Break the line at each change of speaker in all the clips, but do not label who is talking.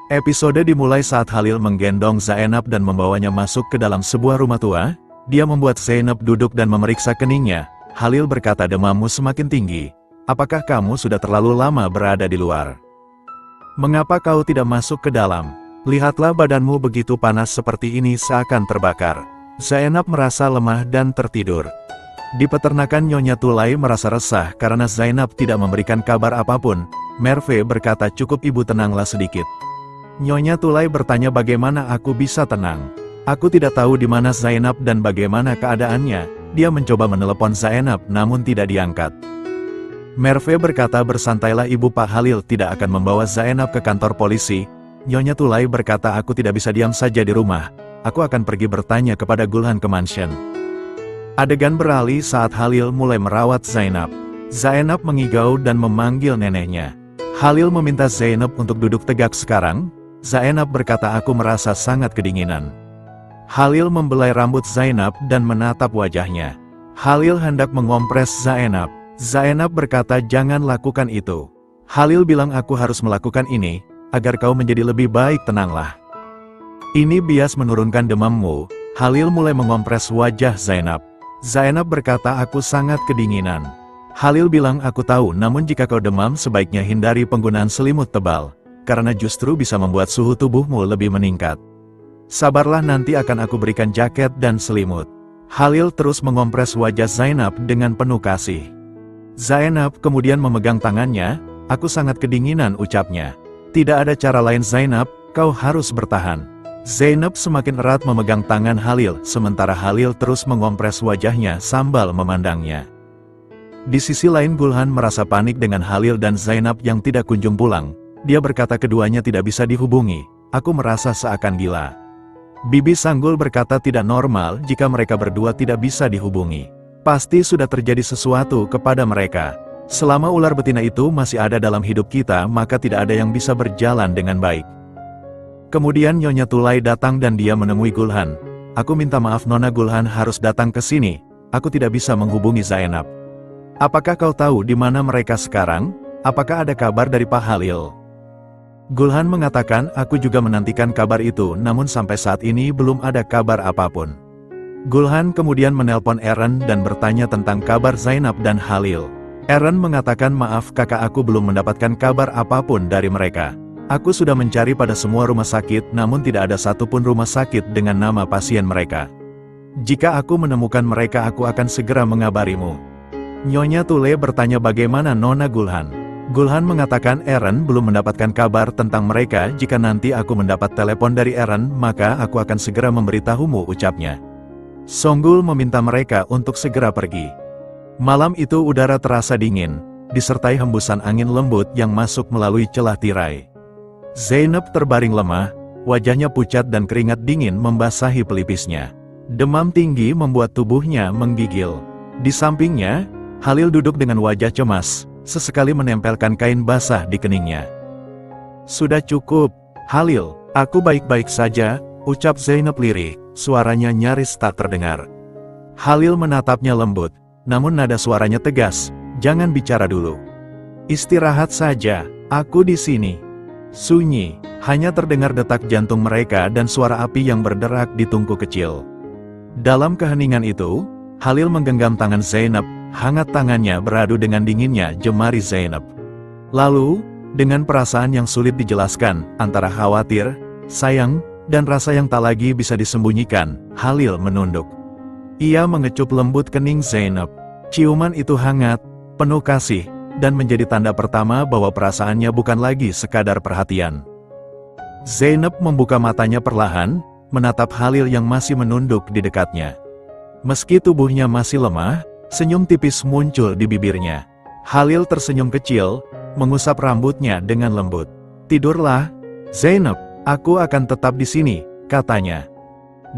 Episode dimulai saat Halil menggendong Zainab dan membawanya masuk ke dalam sebuah rumah tua. Dia membuat Zainab duduk dan memeriksa keningnya. Halil berkata, demammu semakin tinggi. Apakah kamu sudah terlalu lama berada di luar? Mengapa kau tidak masuk ke dalam? Lihatlah badanmu begitu panas seperti ini seakan terbakar. Zainab merasa lemah dan tertidur. Di peternakan Nyonya Tulay merasa resah karena Zainab tidak memberikan kabar apapun. Merve berkata, cukup ibu, tenanglah sedikit. Nyonya Tulay bertanya, bagaimana aku bisa tenang? Aku tidak tahu di mana Zainab dan bagaimana keadaannya. Dia mencoba menelepon Zainab namun tidak diangkat. Merve berkata, bersantailah ibu, Pak Halil tidak akan membawa Zainab ke kantor polisi. Nyonya Tulay berkata, aku tidak bisa diam saja di rumah. Aku akan pergi bertanya kepada Gulhan ke mansion. Adegan beralih saat Halil mulai merawat Zainab. Zainab mengigau dan memanggil neneknya. Halil meminta Zainab untuk duduk tegak sekarang. Zainab berkata, aku merasa sangat kedinginan. Halil membelai rambut Zainab dan menatap wajahnya. Halil hendak mengompres Zainab. Zainab berkata, jangan lakukan itu. Halil bilang, aku harus melakukan ini, agar kau menjadi lebih baik, tenanglah. Ini bias menurunkan demammu. Halil mulai mengompres wajah Zainab. Zainab berkata, aku sangat kedinginan. Halil bilang, aku tahu, namun jika kau demam sebaiknya hindari penggunaan selimut tebal. Karena justru bisa membuat suhu tubuhmu lebih meningkat. Sabarlah, nanti akan aku berikan jaket dan selimut. Halil terus mengompres wajah Zainab dengan penuh kasih. Zainab kemudian memegang tangannya, aku sangat kedinginan, ucapnya. Tidak ada cara lain Zainab, kau harus bertahan. Zainab semakin erat memegang tangan Halil, sementara Halil terus mengompres wajahnya sambil memandangnya. Di sisi lain Gulhan merasa panik dengan Halil dan Zainab yang tidak kunjung pulang. Dia berkata, keduanya tidak bisa dihubungi. Aku merasa seakan gila. Bibi Sanggul berkata, tidak normal jika mereka berdua tidak bisa dihubungi. Pasti sudah terjadi sesuatu kepada mereka. Selama ular betina itu masih ada dalam hidup kita, maka tidak ada yang bisa berjalan dengan baik. Kemudian Nyonya Tulay datang dan dia menemui Gulhan. Aku minta maaf Nona, Gulhan harus datang ke sini. Aku tidak bisa menghubungi Zainab. Apakah kau tahu di mana mereka sekarang? Apakah ada kabar dari Pak Halil? Gulhan mengatakan, aku juga menantikan kabar itu, namun sampai saat ini belum ada kabar apapun. Gulhan kemudian menelpon Eren dan bertanya tentang kabar Zainab dan Halil. Eren mengatakan, maaf kakak, aku belum mendapatkan kabar apapun dari mereka. Aku sudah mencari pada semua rumah sakit, namun tidak ada satupun rumah sakit dengan nama pasien mereka. Jika aku menemukan mereka, aku akan segera mengabarimu. Nyonya Tulay bertanya, bagaimana Nona Gulhan? Gulhan mengatakan, Eren belum mendapatkan kabar tentang mereka. Jika nanti aku mendapat telepon dari Eren, maka aku akan segera memberitahumu, ucapnya. Songgul meminta mereka untuk segera pergi. Malam itu udara terasa dingin, disertai hembusan angin lembut yang masuk melalui celah tirai. Zainab terbaring lemah, wajahnya pucat dan keringat dingin membasahi pelipisnya. Demam tinggi membuat tubuhnya menggigil. Di sampingnya, Halil duduk dengan wajah cemas, sesekali menempelkan kain basah di keningnya. Sudah cukup, Halil, aku baik-baik saja, ucap Zainab lirih, suaranya nyaris tak terdengar. Halil menatapnya lembut, namun nada suaranya tegas, jangan bicara dulu. Istirahat saja, aku di sini. Sunyi, hanya terdengar detak jantung mereka dan suara api yang berderak di tungku kecil. Dalam keheningan itu, Halil menggenggam tangan Zainab, hangat tangannya beradu dengan dinginnya jemari Zainab. Lalu, dengan perasaan yang sulit dijelaskan, antara khawatir, sayang, dan rasa yang tak lagi bisa disembunyikan, Halil menunduk. Ia mengecup lembut kening Zainab. Ciuman itu hangat, penuh kasih, dan menjadi tanda pertama bahwa perasaannya bukan lagi sekadar perhatian. Zainab membuka matanya perlahan, menatap Halil yang masih menunduk di dekatnya. Meski tubuhnya masih lemah, senyum tipis muncul di bibirnya. Halil tersenyum kecil, mengusap rambutnya dengan lembut. Tidurlah, Zainab, aku akan tetap di sini, katanya.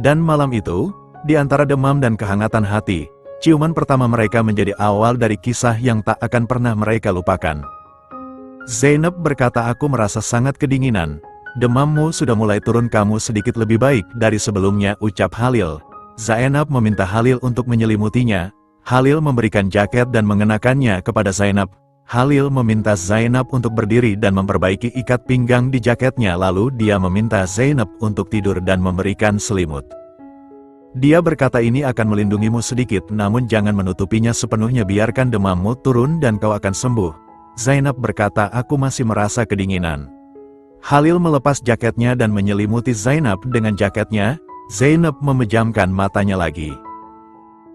Dan malam itu, di antara demam dan kehangatan hati, ciuman pertama mereka menjadi awal dari kisah yang tak akan pernah mereka lupakan. Zainab berkata, aku merasa sangat kedinginan. Demammu sudah mulai turun, kamu sedikit lebih baik dari sebelumnya, ucap Halil. Zainab meminta Halil untuk menyelimutinya. Halil memberikan jaket dan mengenakannya kepada Zainab. Halil meminta Zainab untuk berdiri dan memperbaiki ikat pinggang di jaketnya, lalu dia meminta Zainab untuk tidur dan memberikan selimut. Dia berkata ini akan melindungimu sedikit, namun jangan menutupinya sepenuhnya, biarkan demammu turun dan kau akan sembuh. Zainab berkata, aku masih merasa kedinginan. Halil melepas jaketnya dan menyelimuti Zainab dengan jaketnya. Zainab memejamkan matanya lagi.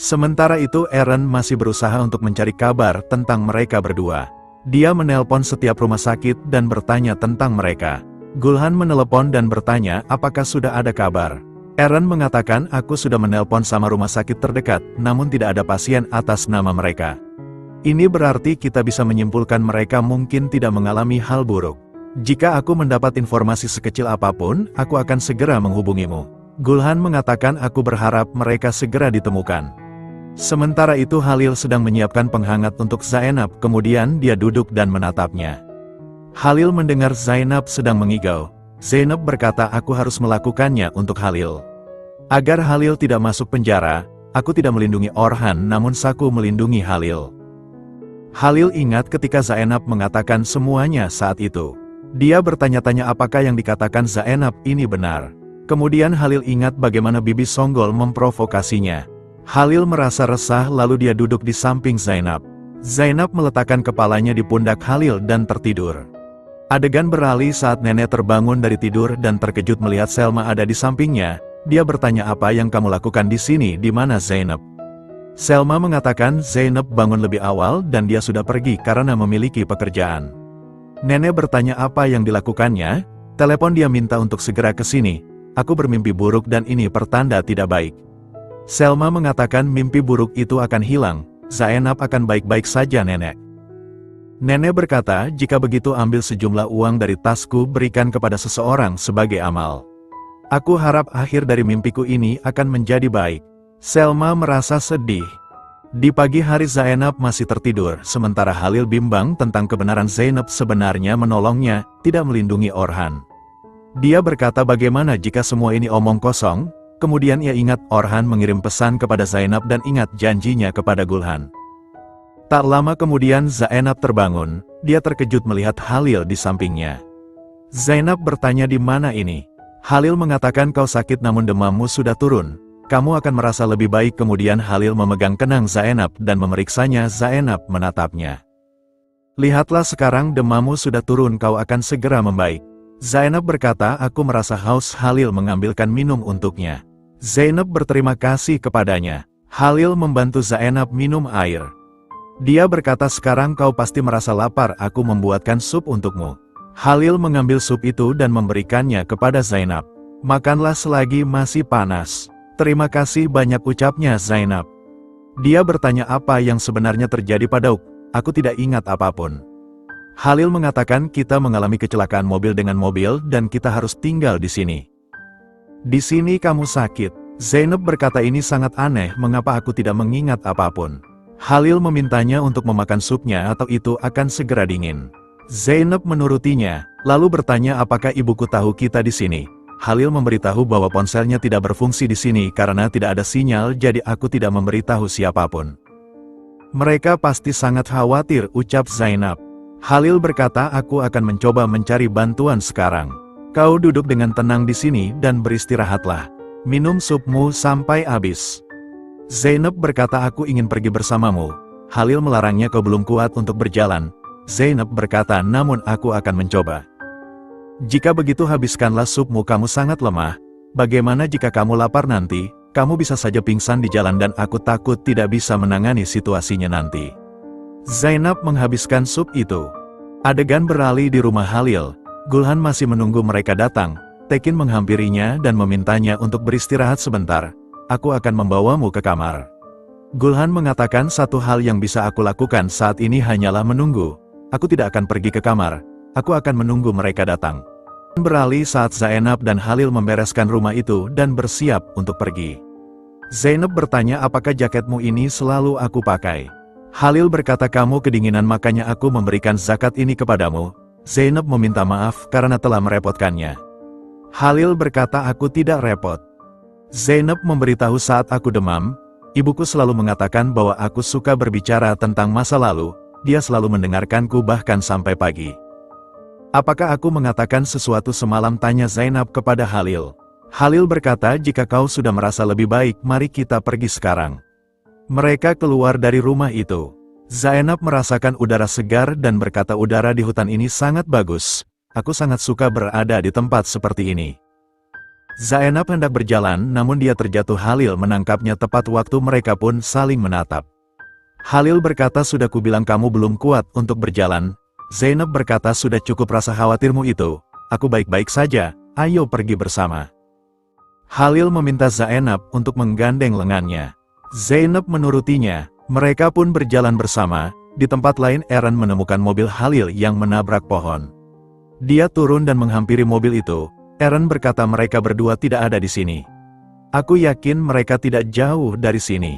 Sementara itu Eren masih berusaha untuk mencari kabar tentang mereka berdua. Dia menelpon setiap rumah sakit dan bertanya tentang mereka. Gulhan menelepon dan bertanya apakah sudah ada kabar. Eren mengatakan, aku sudah menelpon sama rumah sakit terdekat, namun tidak ada pasien atas nama mereka. Ini berarti kita bisa menyimpulkan mereka mungkin tidak mengalami hal buruk. Jika aku mendapat informasi sekecil apapun, aku akan segera menghubungimu. Gulhan mengatakan, aku berharap mereka segera ditemukan. Sementara itu Halil sedang menyiapkan penghangat untuk Zainab, kemudian dia duduk dan menatapnya. Halil mendengar Zainab sedang mengigau. Zainab berkata, aku harus melakukannya untuk Halil. Agar Halil tidak masuk penjara, aku tidak melindungi Orhan namun Saku melindungi Halil. Halil ingat ketika Zainab mengatakan semuanya saat itu. Dia bertanya-tanya apakah yang dikatakan Zainab ini benar. Kemudian Halil ingat bagaimana Bibi Songgol memprovokasinya. Halil merasa resah lalu dia duduk di samping Zainab. Zainab meletakkan kepalanya di pundak Halil dan tertidur. Adegan beralih saat nenek terbangun dari tidur dan terkejut melihat Selma ada di sampingnya. Dia bertanya, apa yang kamu lakukan di sini, di mana Zainab? Selma mengatakan Zainab bangun lebih awal dan dia sudah pergi karena memiliki pekerjaan. Nenek bertanya apa yang dilakukannya. Telepon dia minta untuk segera ke sini. Aku bermimpi buruk dan ini pertanda tidak baik. Selma mengatakan mimpi buruk itu akan hilang, Zainab akan baik-baik saja nenek. Nenek berkata, jika begitu ambil sejumlah uang dari tasku berikan kepada seseorang sebagai amal. Aku harap akhir dari mimpiku ini akan menjadi baik. Selma merasa sedih. Di pagi hari Zainab masih tertidur, sementara Halil bimbang tentang kebenaran Zainab sebenarnya menolongnya, tidak melindungi Orhan. Dia berkata bagaimana jika semua ini omong kosong. Kemudian ia ingat Orhan mengirim pesan kepada Zainab dan ingat janjinya kepada Gulhan. Tak lama kemudian Zainab terbangun, dia terkejut melihat Halil di sampingnya. Zainab bertanya di mana ini? Halil mengatakan kau sakit namun demammu sudah turun. Kamu akan merasa lebih baik. Kemudian Halil memegang kenang Zainab dan memeriksanya. Zainab menatapnya. Lihatlah sekarang demammu sudah turun, kau akan segera membaik. Zainab berkata aku merasa haus. Halil mengambilkan minum untuknya. Zainab berterima kasih kepadanya. Halil membantu Zainab minum air. Dia berkata sekarang kau pasti merasa lapar, aku membuatkan sup untukmu. Halil mengambil sup itu dan memberikannya kepada Zainab. Makanlah selagi masih panas. Terima kasih banyak, ucapnya Zainab. Dia bertanya apa yang sebenarnya terjadi padaku. Aku tidak ingat apapun. Halil mengatakan kita mengalami kecelakaan mobil dengan mobil dan kita harus tinggal di sini. Di sini kamu sakit. Zainab berkata ini sangat aneh, mengapa aku tidak mengingat apapun. Halil memintanya untuk memakan supnya atau itu akan segera dingin. Zainab menurutinya, lalu bertanya apakah ibuku tahu kita di sini. Halil memberitahu bahwa ponselnya tidak berfungsi di sini karena tidak ada sinyal, jadi aku tidak memberitahu siapapun. Mereka pasti sangat khawatir, ucap Zainab. Halil berkata aku akan mencoba mencari bantuan sekarang. Kau duduk dengan tenang di sini dan beristirahatlah. Minum supmu sampai habis. Zainab berkata aku ingin pergi bersamamu. Halil melarangnya, kau belum kuat untuk berjalan. Zainab berkata namun aku akan mencoba. Jika begitu habiskanlah supmu, kamu sangat lemah. Bagaimana jika kamu lapar nanti? Kamu bisa saja pingsan di jalan dan aku takut tidak bisa menangani situasinya nanti. Zainab menghabiskan sup itu. Adegan beralih di rumah Halil. Gulhan masih menunggu mereka datang. Tekin menghampirinya dan memintanya untuk beristirahat sebentar. Aku akan membawamu ke kamar. Gulhan mengatakan satu hal yang bisa aku lakukan saat ini hanyalah menunggu. Aku tidak akan pergi ke kamar. Aku akan menunggu mereka datang. Beralih saat Zainab dan Halil membereskan rumah itu dan bersiap untuk pergi. Zainab bertanya apakah jaketmu ini selalu aku pakai. Halil berkata kamu kedinginan makanya aku memberikan zakat ini kepadamu. Zainab meminta maaf karena telah merepotkannya. Halil berkata aku tidak repot. Zainab memberitahu saat aku demam, ibuku selalu mengatakan bahwa aku suka berbicara tentang masa lalu. dia selalu mendengarkanku bahkan sampai pagi. Apakah aku mengatakan sesuatu semalam, tanya Zainab kepada Halil. Halil berkata, jika kau sudah merasa lebih baik, mari kita pergi sekarang. Mereka keluar dari rumah itu. Zainab merasakan udara segar dan berkata, udara di hutan ini sangat bagus. Aku sangat suka berada di tempat seperti ini. Zainab hendak berjalan, namun dia terjatuh. Halil menangkapnya tepat waktu mereka pun saling menatap. Halil berkata, sudah kubilang kamu belum kuat untuk berjalan. Zainab berkata, sudah cukup rasa khawatirmu itu. Aku baik-baik saja, ayo pergi bersama. Halil meminta Zainab untuk menggandeng lengannya. Zainab menurutinya. Mereka pun berjalan bersama. Di tempat lain, Eren menemukan mobil Halil yang menabrak pohon. Dia turun dan menghampiri mobil itu. Eren berkata, mereka berdua tidak ada di sini. Aku yakin mereka tidak jauh dari sini.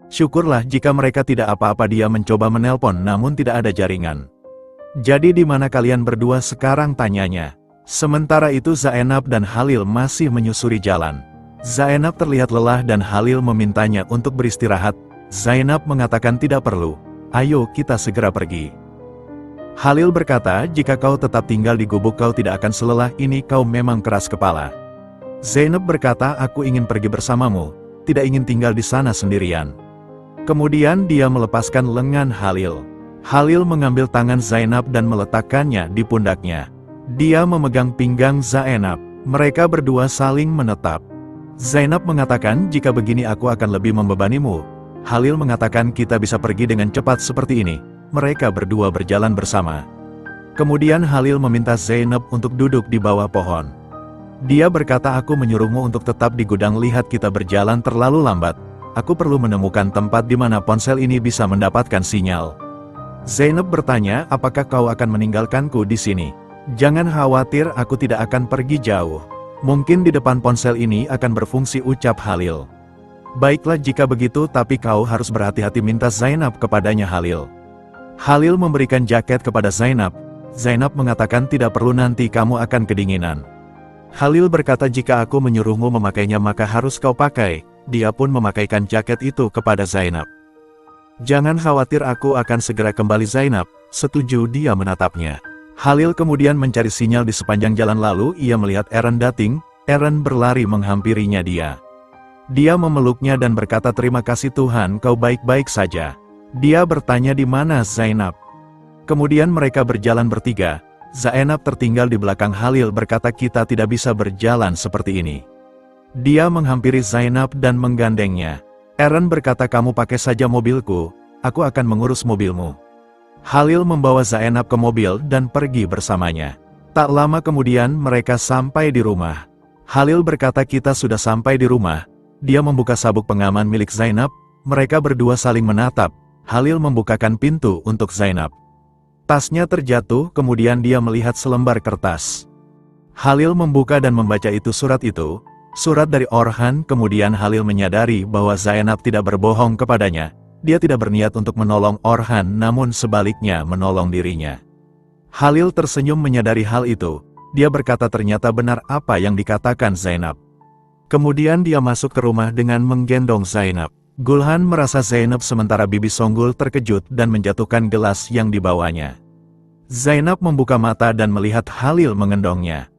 Syukurlah jika mereka tidak apa-apa. Dia mencoba menelpon namun tidak ada jaringan. Jadi di mana kalian berdua sekarang, tanyanya. Sementara itu Zainab dan Halil masih menyusuri jalan. Zainab terlihat lelah dan Halil memintanya untuk beristirahat. Zainab mengatakan tidak perlu. Ayo kita segera pergi. Halil berkata, jika kau tetap tinggal di gubuk kau tidak akan selelah ini, kau memang keras kepala. Zainab berkata, aku ingin pergi bersamamu, tidak ingin tinggal di sana sendirian. Kemudian dia melepaskan lengan Halil. Halil mengambil tangan Zainab dan meletakkannya di pundaknya. Dia memegang pinggang Zainab. Mereka berdua saling menatap. Zainab mengatakan, jika begini aku akan lebih membebanimu. Halil mengatakan, kita bisa pergi dengan cepat seperti ini. Mereka berdua berjalan bersama. Kemudian Halil meminta Zainab untuk duduk di bawah pohon. Dia berkata, aku menyuruhmu untuk tetap di gudang, lihat kita berjalan terlalu lambat. Aku perlu menemukan tempat di mana ponsel ini bisa mendapatkan sinyal. Zainab bertanya, apakah kau akan meninggalkanku di sini? Jangan khawatir, aku tidak akan pergi jauh. Mungkin di depan ponsel ini akan berfungsi, ucap Halil. Baiklah jika begitu, tapi kau harus berhati-hati, minta Zainab kepadanya Halil. Halil memberikan jaket kepada Zainab. Zainab mengatakan, tidak perlu, nanti kamu akan kedinginan. Halil berkata, jika aku menyuruhmu memakainya maka harus kau pakai. Dia pun memakaikan jaket itu kepada Zainab. Jangan khawatir, aku akan segera kembali. Zainab setuju, dia menatapnya. Halil kemudian mencari sinyal di sepanjang jalan, lalu ia melihat Eren datang. Eren berlari menghampirinya dia. Dia memeluknya dan berkata, terima kasih Tuhan kau baik-baik saja. Dia bertanya, di mana Zainab? Kemudian mereka berjalan bertiga. Zainab tertinggal di belakang. Halil berkata, kita tidak bisa berjalan seperti ini. Dia menghampiri Zainab dan menggandengnya. Eren berkata, kamu pakai saja mobilku, aku akan mengurus mobilmu. Halil membawa Zainab ke mobil dan pergi bersamanya. Tak lama kemudian mereka sampai di rumah. Halil berkata, kita sudah sampai di rumah. Dia membuka sabuk pengaman milik Zainab. Mereka berdua saling menatap. Halil membukakan pintu untuk Zainab. Tasnya terjatuh, kemudian dia melihat selembar kertas. Halil membuka dan membaca, itu surat itu. Surat dari Orhan. Kemudian Halil menyadari bahwa Zainab tidak berbohong kepadanya. Dia tidak berniat untuk menolong Orhan, namun sebaliknya menolong dirinya. Halil tersenyum menyadari hal itu. Dia berkata, ternyata benar apa yang dikatakan Zainab. Kemudian dia masuk ke rumah dengan menggendong Zainab. Gulhan merasa Zainab, sementara Bibi Songgul terkejut dan menjatuhkan gelas yang dibawanya. Zainab membuka mata dan melihat Halil mengendongnya.